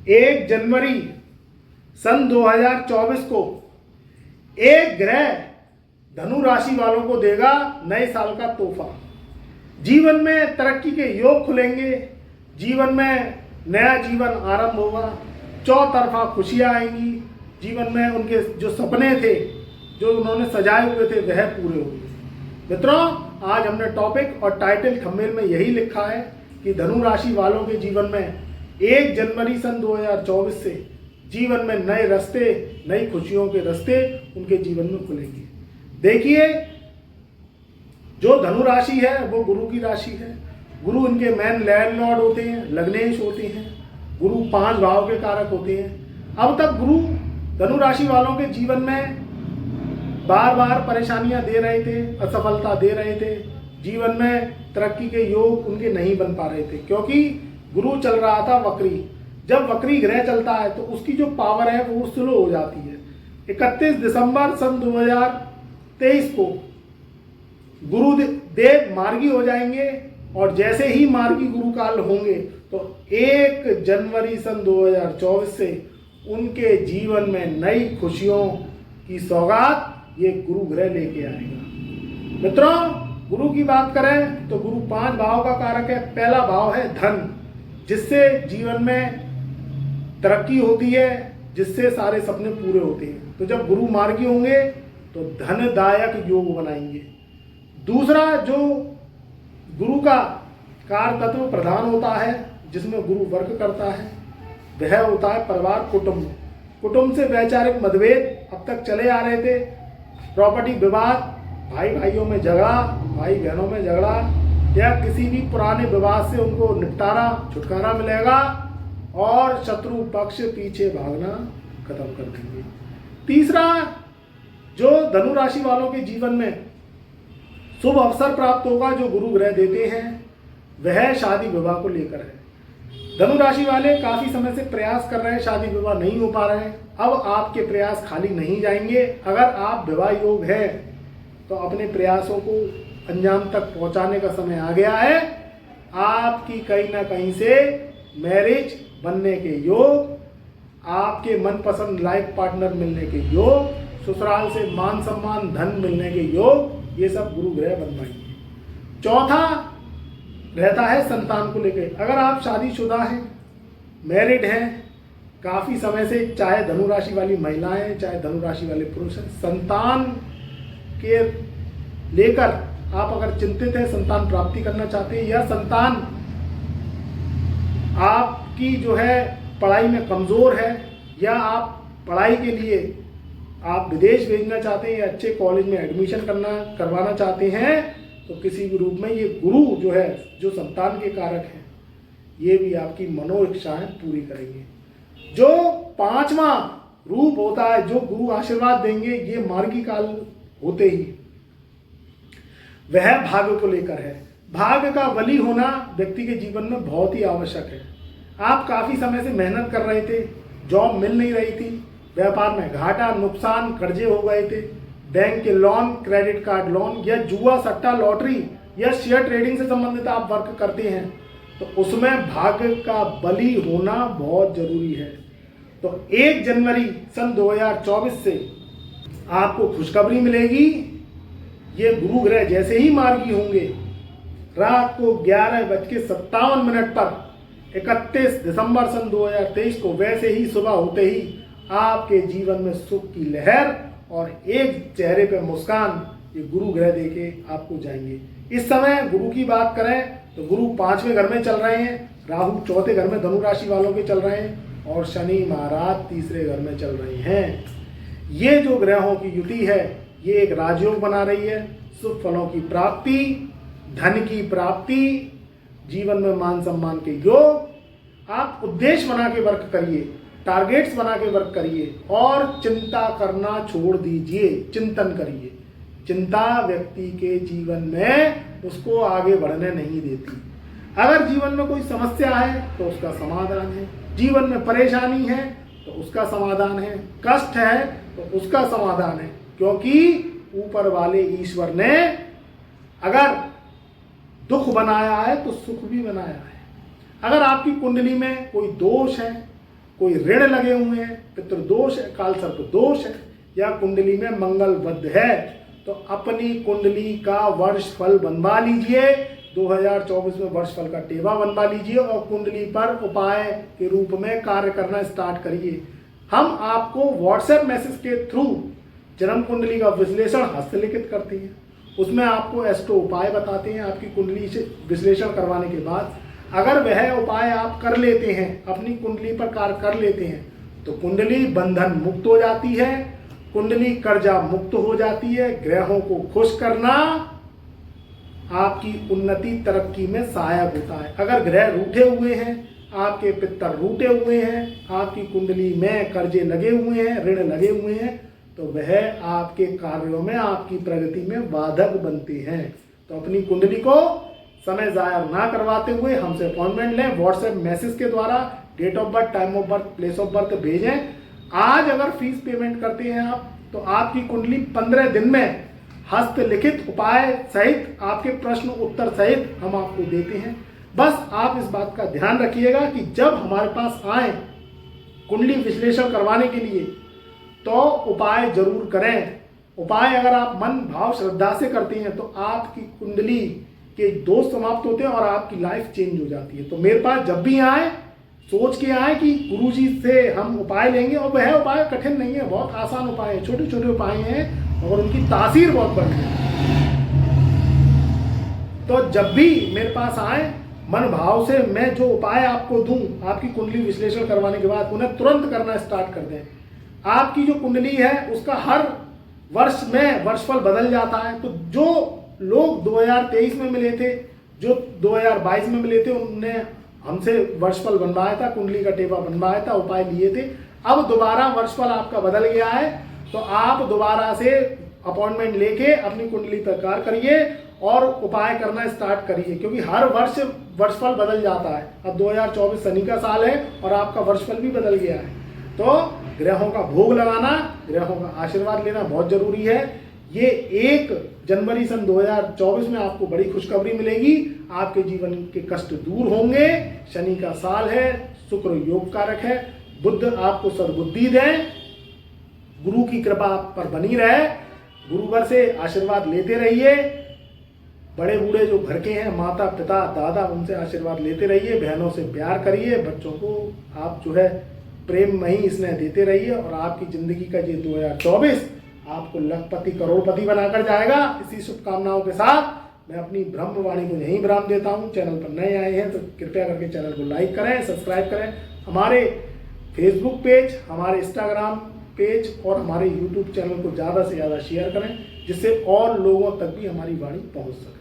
1 जनवरी सन 2024 को एक ग्रह धनु राशि वालों को देगा नए साल का तोहफा। जीवन में तरक्की के योग खुलेंगे, जीवन में नया जीवन आरंभ होगा, चौतरफा खुशियां आएंगी, जीवन में उनके जो सपने थे, जो उन्होंने सजाए हुए थे, वह पूरे होंगे। मित्रों, आज हमने टॉपिक और टाइटल थंबनेल में यही लिखा है कि धनु राशि वालों के जीवन में 1 जनवरी सन 2024 से जीवन में नए रास्ते, नई खुशियों के रास्ते उनके जीवन में खुलेंगे। देखिए, जो धनु राशि है वो गुरु की राशि है। गुरु इनके मैन लैंडलॉर्ड होते हैं, लग्नेश होते हैं। गुरु 5 भाव के कारक होते हैं। अब तक गुरु धनु राशि वालों के जीवन में बार बार परेशानियां दे रहे थे, असफलता दे रहे थे, जीवन में तरक्की के योग उनके नहीं बन पा रहे थे, क्योंकि गुरु चल रहा था वक्री। जब वक्री ग्रह चलता है तो उसकी जो पावर है वो स्लो हो जाती है। 31 दिसंबर सन 2023 को गुरुदेव मार्गी हो जाएंगे, और जैसे ही मार्गी गुरु काल होंगे तो 1 जनवरी सन 2024 से उनके जीवन में नई खुशियों की सौगात ये गुरु ग्रह लेके आएगा। मित्रों, गुरु की बात करें तो गुरु 5 भाव का कारक है। पहला भाव है धन, जिससे जीवन में तरक्की होती है, जिससे सारे सपने पूरे होते हैं। तो जब गुरु मार्गी होंगे तो धनदायक योग बनाएंगे। दूसरा, जो गुरु का कार तत्व प्रधान होता है, जिसमें गुरु वर्क करता है, वह होता है परिवार, कुटुंब। कुटुंब से वैचारिक मतभेद अब तक चले आ रहे थे, प्रॉपर्टी विवाद, भाई भाइयों में झगड़ा, भाई बहनों में झगड़ा, या किसी भी पुराने विवाद से उनको निपटारा, छुटकारा मिलेगा, और शत्रु पक्ष पीछे भागना खत्म कर देंगे। तीसरा, जो धनु राशि वालों के जीवन में शुभ अवसर प्राप्त होगा, जो गुरु ग्रह देते हैं, वह शादी विवाह को लेकर है। धनु राशि वाले काफी समय से प्रयास कर रहे हैं, शादी विवाह नहीं हो पा रहे हैं। अब आपके प्रयास खाली नहीं जाएंगे। अगर आप विवाह योग है तो अपने प्रयासों को अंजाम तक पहुंचाने का समय आ गया है। आपकी कहीं ना कहीं से मैरिज बनने के योग, आपके मनपसंद लाइफ पार्टनर मिलने के योग, ससुराल से मान सम्मान धन मिलने के योग, ये सब गुरु ग्रह बनवाएंगे। चौथा रहता है संतान को लेकर। अगर आप शादीशुदा हैं, मैरिड हैं, काफी समय से, चाहे धनु राशि वाली महिलाएं, चाहे धनु राशि वाले पुरुष हैं, संतान के लेकर आप अगर चिंतित हैं, संतान प्राप्ति करना चाहते हैं, या संतान आपकी जो है पढ़ाई में कमजोर है, या आप पढ़ाई के लिए आप विदेश भेजना चाहते हैं, या अच्छे कॉलेज में एडमिशन करवाना चाहते हैं, तो किसी भी रूप में ये गुरु जो है, जो संतान के कारक हैं, ये भी आपकी मनोइच्छाएं पूरी करेंगे। जो 5वां रूप होता है, जो गुरु आशीर्वाद देंगे, ये मार्गी काल होते ही, वह भाग्य को लेकर है। भाग्य का बली होना व्यक्ति के जीवन में बहुत ही आवश्यक है। आप काफी समय से मेहनत कर रहे थे, जॉब मिल नहीं रही थी, व्यापार में घाटा, नुकसान, कर्जे हो गए थे, बैंक के लोन, क्रेडिट कार्ड लोन, या जुआ, सट्टा, लॉटरी या शेयर ट्रेडिंग से संबंधित आप वर्क करते हैं, तो उसमें भाग्य का बली होना बहुत जरूरी है। तो 1 जनवरी सन 2024 से आपको खुशखबरी मिलेगी। ये गुरु ग्रह जैसे ही मार्गी होंगे, रात को 11:57 पर 31 दिसंबर सन 2023 को, वैसे ही सुबह होते ही आपके जीवन में सुख की लहर और एक चेहरे पे मुस्कान ये गुरु ग्रह देके आपको जाएंगे। इस समय गुरु की बात करें तो गुरु 5वें घर में चल रहे हैं, राहु 4थे घर में धनु राशि वालों के चल रहे हैं, और शनि महाराज 3रे घर में चल रहे हैं। ये जो ग्रहों की युति है, ये एक राजयोग बना रही है। शुभ फलों की प्राप्ति, धन की प्राप्ति, जीवन में मान सम्मान के योग। आप उद्देश्य बना के वर्क करिए, टारगेट्स बना के वर्क करिए, और चिंता करना छोड़ दीजिए, चिंतन करिए। चिंता व्यक्ति के जीवन में उसको आगे बढ़ने नहीं देती। अगर जीवन में कोई समस्या है तो उसका समाधान है, जीवन में परेशानी है तो उसका समाधान है, कष्ट है तो उसका समाधान है, क्योंकि ऊपर वाले ईश्वर ने अगर दुख बनाया है तो सुख भी बनाया है। अगर आपकी कुंडली में कोई दोष है, कोई ऋण लगे हुए हैं, पितृदोष है, काल सर्प दोष है, या कुंडली में मंगल बद्ध है, तो अपनी कुंडली का वर्ष फल बनवा लीजिए। 2024 में वर्ष फल का टेवा बनवा लीजिए और कुंडली पर उपाय के रूप में कार्य करना स्टार्ट करिए। हम आपको व्हाट्सएप मैसेज के थ्रू जन्म कुंडली का विश्लेषण हस्तलिखित करते हैं, उसमें आपको एस्ट्रो उपाय बताते हैं। आपकी कुंडली से विश्लेषण करवाने के बाद अगर वह उपाय आप कर लेते हैं, अपनी कुंडली पर कार्य कर लेते हैं, तो कुंडली बंधन मुक्त हो जाती है, कुंडली कर्जा मुक्त हो जाती है। ग्रहों को खुश करना आपकी उन्नति तरक्की में सहायक होता है। अगर ग्रह रूठे हुए हैं, आपके पितर रूठे हुए हैं, आपकी कुंडली में कर्जे लगे हुए हैं, ऋण लगे हुए हैं, तो वह आपके कार्यों में, आपकी प्रगति में बाधक बनते हैं। तो अपनी कुंडली को समय जाया ना करवाते हुए हमसे अपॉइंटमेंट लें। व्हाट्सएप मैसेज के द्वारा date of birth, time of birth, place of birth भेजें। आज अगर फीस पेमेंट करते हैं आप, तो आपकी कुंडली 15 दिन में हस्तलिखित उपाय सहित, आपके प्रश्न उत्तर सहित हम आपको देते हैं। बस आप इस बात का ध्यान रखिएगा कि जब हमारे पास आए कुंडली विश्लेषण करवाने के लिए, तो उपाय जरूर करें। उपाय अगर आप मन भाव श्रद्धा से करते हैं, तो आपकी कुंडली के दोष समाप्त होते हैं और आपकी लाइफ चेंज हो जाती है। तो मेरे पास जब भी आए, सोच के आए कि गुरुजी से हम उपाय लेंगे, और वह उपाय कठिन नहीं है, बहुत आसान उपाय है, छोटे छोटे उपाय हैं और उनकी तासीर बहुत बड़ी है। तो जब भी मेरे पास आए, मन भाव से मैं जो उपाय आपको दूं, आपकी कुंडली विश्लेषण करवाने के बाद उन्हें तुरंत करना स्टार्ट कर दें। आपकी जो कुंडली है उसका हर वर्ष में वर्षफल बदल जाता है। तो जो लोग 2023 में मिले थे, जो 2022 में मिले थे, उनने हमसे वर्षफल बनवाया था, कुंडली का टेवा बनवाया था, उपाय लिए थे। अब दोबारा वर्षफल आपका बदल गया है, तो आप दोबारा से अपॉइंटमेंट लेके अपनी कुंडली पर कार्य करिए और उपाय करना स्टार्ट करिए, क्योंकि हर वर्ष वर्षफल बदल जाता है। अब 2024 शनि का साल है और आपका वर्षफल भी बदल गया है। तो ग्रहों का भोग लगाना, ग्रहों का आशीर्वाद लेना बहुत जरूरी है। ये 1 जनवरी सन 2024 में आपको बड़ी खुशखबरी मिलेगी। आपके जीवन के कष्ट दूर होंगे। शनि का साल है, शुक्र योग कारक है, बुद्ध आपको सद्बुद्धि दें, गुरु की कृपा आप पर बनी रहे, गुरुवर से आशीर्वाद लेते रहिए। बड़े बूढ़े जो घर के हैं, माता पिता दादा, उनसे आशीर्वाद लेते रहिए। बहनों से प्यार करिए, बच्चों को आप जो है प्रेम में ही स्नेह देते रहिए, और आपकी जिंदगी का ये 2024 आपको लखपति करोड़पति बनाकर जाएगा। इसी शुभकामनाओं के साथ मैं अपनी ब्रह्मवाणी को यहीं विराम देता हूँ। चैनल पर नए आए हैं तो कृपया करके चैनल को लाइक करें, सब्सक्राइब करें। हमारे फेसबुक पेज, हमारे इंस्टाग्राम पेज और हमारे यूट्यूब चैनल को ज़्यादा से ज़्यादा शेयर करें, जिससे और लोगों तक भी हमारी वाणी पहुँच सके।